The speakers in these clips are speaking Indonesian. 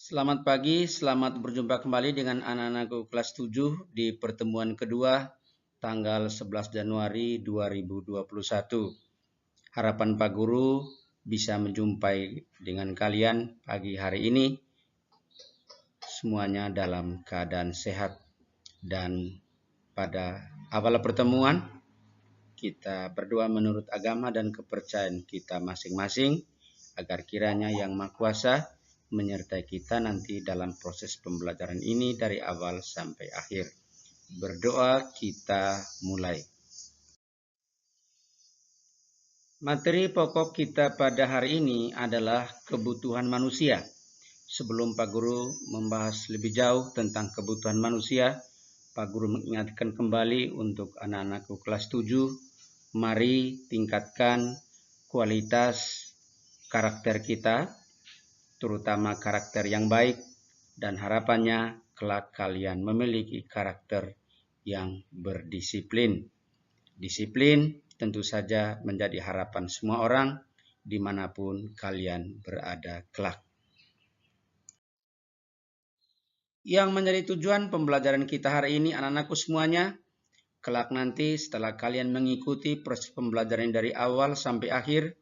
Selamat pagi, selamat berjumpa kembali dengan anak-anakku kelas 7 di pertemuan kedua tanggal 11 Januari 2021. Harapan Pak Guru bisa menjumpai dengan kalian pagi hari ini, semuanya dalam keadaan sehat. Dan pada awal pertemuan, kita berdoa menurut agama dan kepercayaan kita masing-masing, agar kiranya Yang Maha Kuasa menyertai kita nanti dalam proses pembelajaran ini dari awal sampai akhir. Berdoa kita mulai. Materi pokok kita pada hari ini adalah kebutuhan manusia. Sebelum Pak Guru membahas lebih jauh tentang kebutuhan manusia, Pak Guru mengingatkan kembali untuk anak-anakku kelas 7, mari tingkatkan kualitas karakter kita, terutama karakter yang baik, dan harapannya kelak kalian memiliki karakter yang berdisiplin. Disiplin tentu saja menjadi harapan semua orang dimanapun kalian berada kelak. Yang menjadi tujuan pembelajaran kita hari ini anak-anakku semuanya, kelak nanti setelah kalian mengikuti proses pembelajaran dari awal sampai akhir,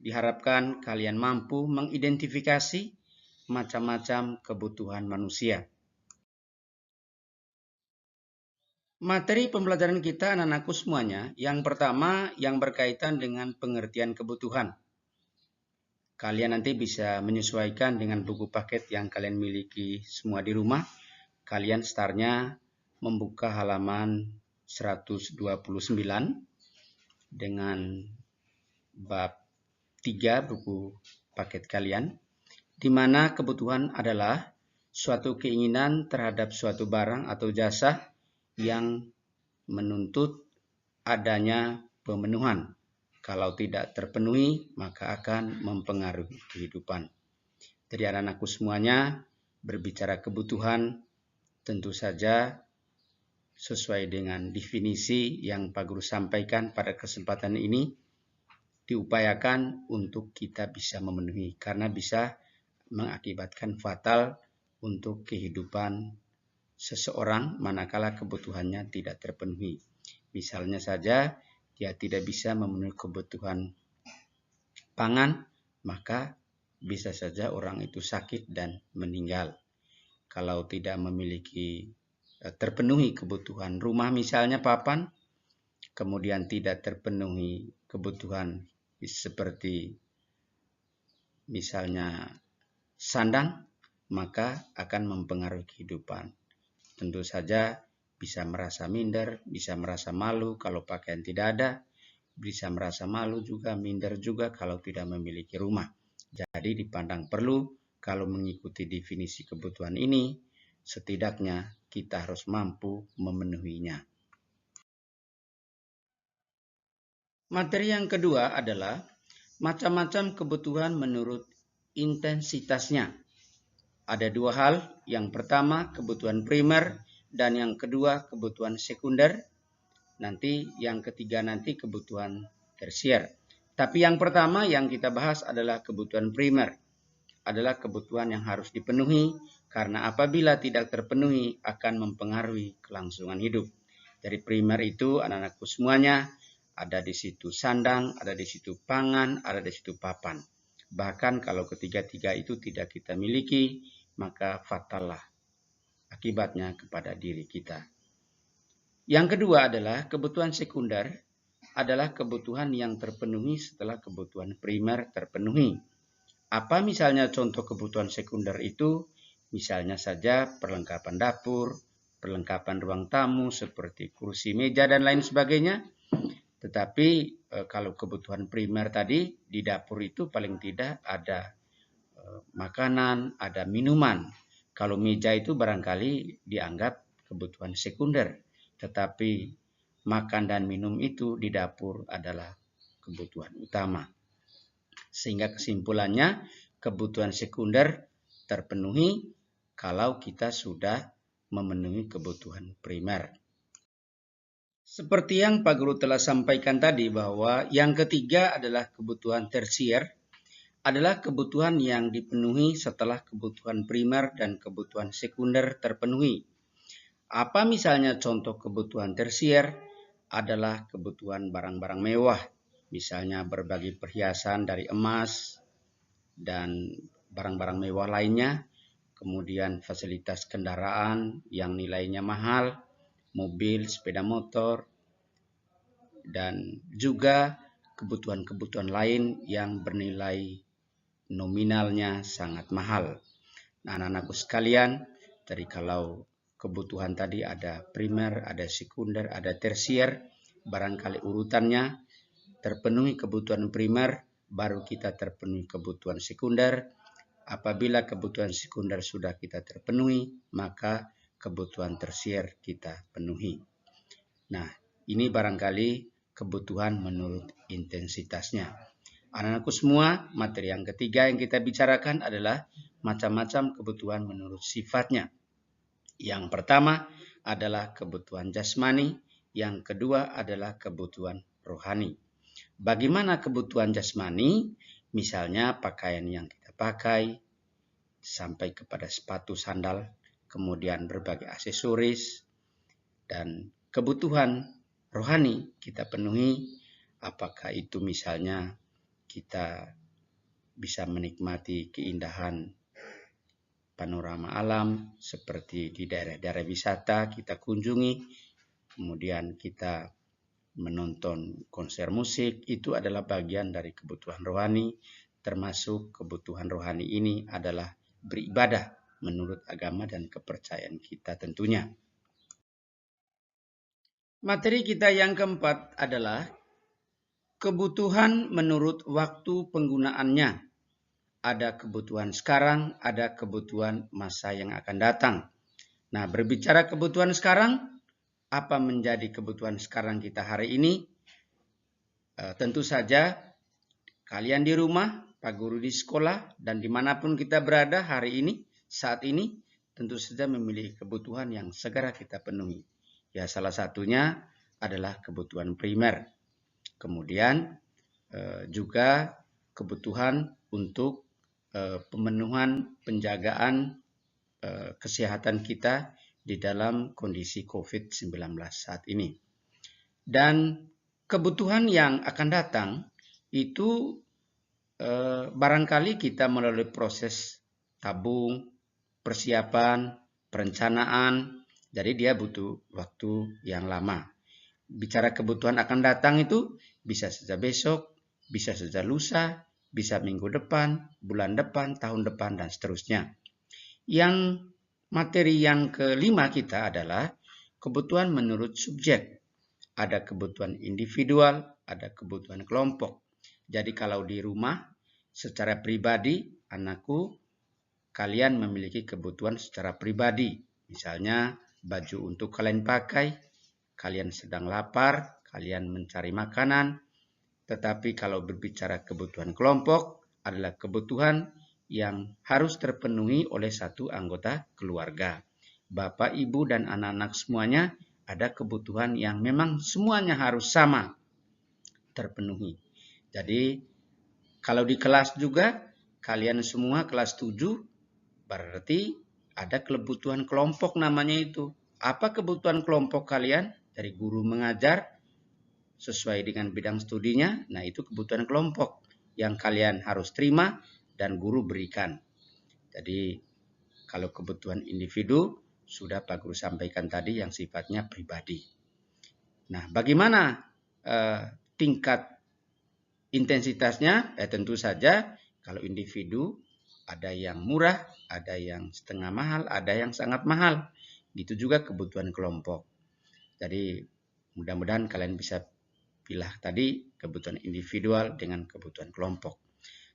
diharapkan kalian mampu mengidentifikasi macam-macam kebutuhan manusia. Materi pembelajaran kita anak-anakku semuanya, yang pertama yang berkaitan dengan pengertian kebutuhan. Kalian nanti bisa menyesuaikan dengan buku paket yang kalian miliki semua di rumah. Kalian startnya membuka halaman 129 dengan bab 3 buku paket kalian, di mana kebutuhan adalah suatu keinginan terhadap suatu barang atau jasa yang menuntut adanya pemenuhan. Kalau tidak terpenuhi, maka akan mempengaruhi kehidupan. Jadi anak-anakku semuanya, berbicara kebutuhan, tentu saja sesuai dengan definisi yang Pak Guru sampaikan pada kesempatan ini, diupayakan untuk kita bisa memenuhi, karena bisa mengakibatkan fatal untuk kehidupan seseorang manakala kebutuhannya tidak terpenuhi. Misalnya saja, dia tidak bisa memenuhi kebutuhan pangan, maka bisa saja orang itu sakit dan meninggal. Kalau tidak memiliki terpenuhi kebutuhan rumah, misalnya papan, kemudian tidak terpenuhi kebutuhan seperti misalnya sandang, maka akan mempengaruhi kehidupan. Tentu saja bisa merasa minder, bisa merasa malu kalau pakaian tidak ada, bisa merasa malu juga, minder juga kalau tidak memiliki rumah. Jadi dipandang perlu kalau mengikuti definisi kebutuhan ini, setidaknya kita harus mampu memenuhinya. Materi yang kedua adalah macam-macam kebutuhan menurut intensitasnya. Ada dua hal, yang pertama kebutuhan primer dan yang kedua kebutuhan sekunder. Nanti yang ketiga nanti kebutuhan tersier. Tapi yang pertama yang kita bahas adalah kebutuhan primer. Adalah kebutuhan yang harus dipenuhi karena apabila tidak terpenuhi akan mempengaruhi kelangsungan hidup. Dari primer itu anak-anakku semuanya ada di situ sandang, ada di situ pangan, ada di situ papan. Bahkan kalau ketiga-tiga itu tidak kita miliki, maka fatallah akibatnya kepada diri kita. Yang kedua adalah kebutuhan sekunder, adalah kebutuhan yang terpenuhi setelah kebutuhan primer terpenuhi. Apa misalnya contoh kebutuhan sekunder itu? Misalnya saja perlengkapan dapur, perlengkapan ruang tamu seperti kursi, meja, dan lain sebagainya. Tetapi kalau kebutuhan primer tadi, di dapur itu paling tidak ada makanan, ada minuman. Kalau meja itu barangkali dianggap kebutuhan sekunder. Tetapi makan dan minum itu di dapur adalah kebutuhan utama. Sehingga kesimpulannya kebutuhan sekunder terpenuhi kalau kita sudah memenuhi kebutuhan primer. Seperti yang Pak Guru telah sampaikan tadi bahwa yang ketiga adalah kebutuhan tersier, adalah kebutuhan yang dipenuhi setelah kebutuhan primer dan kebutuhan sekunder terpenuhi. Apa misalnya contoh kebutuhan tersier adalah kebutuhan barang-barang mewah, misalnya berbagai perhiasan dari emas dan barang-barang mewah lainnya, kemudian fasilitas kendaraan yang nilainya mahal, mobil, sepeda motor, dan juga kebutuhan-kebutuhan lain yang bernilai nominalnya sangat mahal. Nah, anak-anakku sekalian, jadi kalau kebutuhan tadi ada primer, ada sekunder, ada tersier, barangkali urutannya terpenuhi kebutuhan primer, baru kita terpenuhi kebutuhan sekunder. Apabila kebutuhan sekunder sudah kita terpenuhi, maka kebutuhan tersier kita penuhi. Nah, ini barangkali kebutuhan menurut intensitasnya. Anak-anakku semua, materi yang ketiga yang kita bicarakan adalah macam-macam kebutuhan menurut sifatnya. Yang pertama adalah kebutuhan jasmani, yang kedua adalah kebutuhan rohani. Bagaimana kebutuhan jasmani? Misalnya pakaian yang kita pakai, sampai kepada sepatu sandal, kemudian berbagai aksesoris, dan kebutuhan rohani kita penuhi, apakah itu misalnya kita bisa menikmati keindahan panorama alam seperti di daerah-daerah wisata kita kunjungi, kemudian kita menonton konser musik, itu adalah bagian dari kebutuhan rohani, termasuk kebutuhan rohani ini adalah beribadah menurut agama dan kepercayaan kita tentunya. Materi kita yang keempat adalah kebutuhan menurut waktu penggunaannya. Ada kebutuhan sekarang, ada kebutuhan masa yang akan datang. Nah, berbicara kebutuhan sekarang, apa menjadi kebutuhan sekarang kita hari ini? Tentu saja kalian di rumah, Pak Guru di sekolah, dan dimanapun kita berada hari ini, saat ini, tentu saja memiliki kebutuhan yang segera kita penuhi. Ya, salah satunya adalah kebutuhan primer. Kemudian juga kebutuhan untuk pemenuhan penjagaan kesehatan kita di dalam kondisi COVID-19 saat ini. Dan kebutuhan yang akan datang itu barangkali kita melalui proses tabung, persiapan, perencanaan, jadi dia butuh waktu yang lama. Bicara kebutuhan akan datang itu bisa saja besok, bisa saja lusa, bisa minggu depan, bulan depan, tahun depan, dan seterusnya. Yang materi yang kelima kita adalah kebutuhan menurut subjek. Ada kebutuhan individual, ada kebutuhan kelompok. Jadi kalau di rumah, secara pribadi, anakku, kalian memiliki kebutuhan secara pribadi. Misalnya, baju untuk kalian pakai, kalian sedang lapar, kalian mencari makanan. Tetapi kalau berbicara kebutuhan kelompok, adalah kebutuhan yang harus terpenuhi oleh satu anggota keluarga. Bapak, Ibu, dan anak-anak semuanya ada kebutuhan yang memang semuanya harus sama terpenuhi. Jadi, kalau di kelas juga, kalian semua kelas 7, berarti ada kebutuhan kelompok namanya itu. Apa kebutuhan kelompok kalian? Dari guru mengajar, sesuai dengan bidang studinya, nah itu kebutuhan kelompok yang kalian harus terima dan guru berikan. Jadi kalau kebutuhan individu sudah Pak Guru sampaikan tadi yang sifatnya pribadi. Nah, bagaimana tingkat intensitasnya? Tentu saja kalau individu ada yang murah, ada yang setengah mahal, ada yang sangat mahal. Gitu juga kebutuhan kelompok. Jadi mudah-mudahan kalian bisa pilih tadi kebutuhan individual dengan kebutuhan kelompok.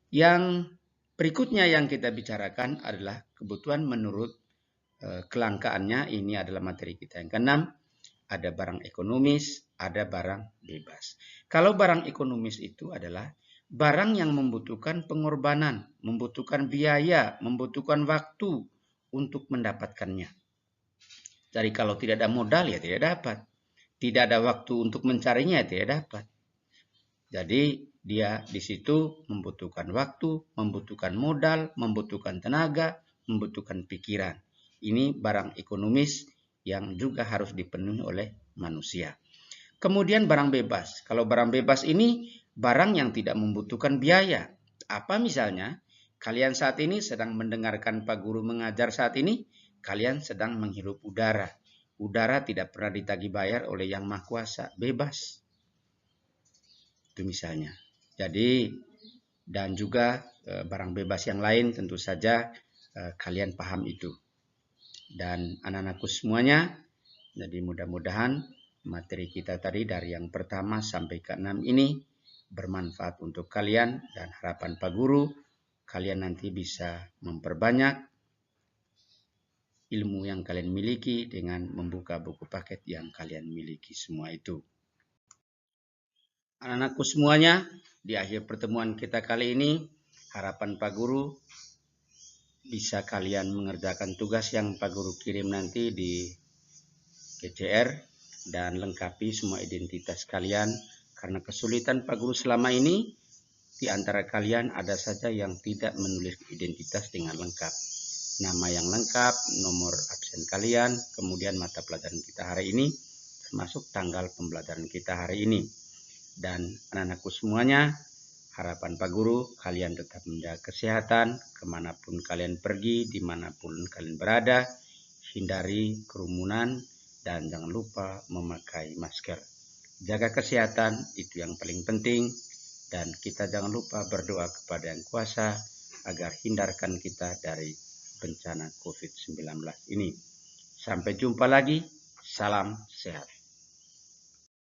Yang berikutnya yang kita bicarakan adalah kebutuhan menurut kelangkaannya. Ini adalah materi kita yang keenam. Ada barang ekonomis, ada barang bebas. Kalau barang ekonomis itu adalah barang yang membutuhkan pengorbanan, membutuhkan biaya, membutuhkan waktu untuk mendapatkannya. Jadi kalau tidak ada modal ya tidak dapat. Tidak ada waktu untuk mencarinya, tidak dapat. Jadi Dia di situ membutuhkan waktu, membutuhkan modal, membutuhkan tenaga, membutuhkan pikiran. Ini barang ekonomis yang juga harus dipenuhi oleh manusia. Kemudian barang bebas. Kalau barang bebas ini barang yang tidak membutuhkan biaya. Apa misalnya? Kalian saat ini sedang mendengarkan Pak Guru mengajar saat ini, kalian sedang menghirup udara. Udara tidak pernah ditagih bayar oleh Yang Maha Kuasa, bebas. Itu misalnya. Jadi, dan juga barang bebas yang lain tentu saja kalian paham itu. Dan anak-anakku semuanya, jadi mudah-mudahan materi kita tadi dari yang pertama sampai ke-6 ini bermanfaat untuk kalian, dan harapan Pak Guru kalian nanti bisa memperbanyak ilmu yang kalian miliki dengan membuka buku paket yang kalian miliki semua itu. Anak-anakku semuanya, di akhir pertemuan kita kali ini, harapan Pak Guru bisa kalian mengerjakan tugas yang Pak Guru kirim nanti di PCR dan lengkapi semua identitas kalian, karena kesulitan Pak Guru selama ini di antara kalian ada saja yang tidak menulis identitas dengan lengkap. Nama yang lengkap, nomor absen kalian, kemudian mata pelajaran kita hari ini, termasuk tanggal pembelajaran kita hari ini. Dan anak-anakku semuanya, harapan Pak Guru, kalian tetap menjaga kesehatan, kemanapun kalian pergi, dimanapun kalian berada, hindari kerumunan, dan jangan lupa memakai masker. Jaga kesehatan, itu yang paling penting, dan kita jangan lupa berdoa kepada Yang Kuasa agar hindarkan kita dari bencana COVID-19 ini. Sampai jumpa lagi, salam sehat.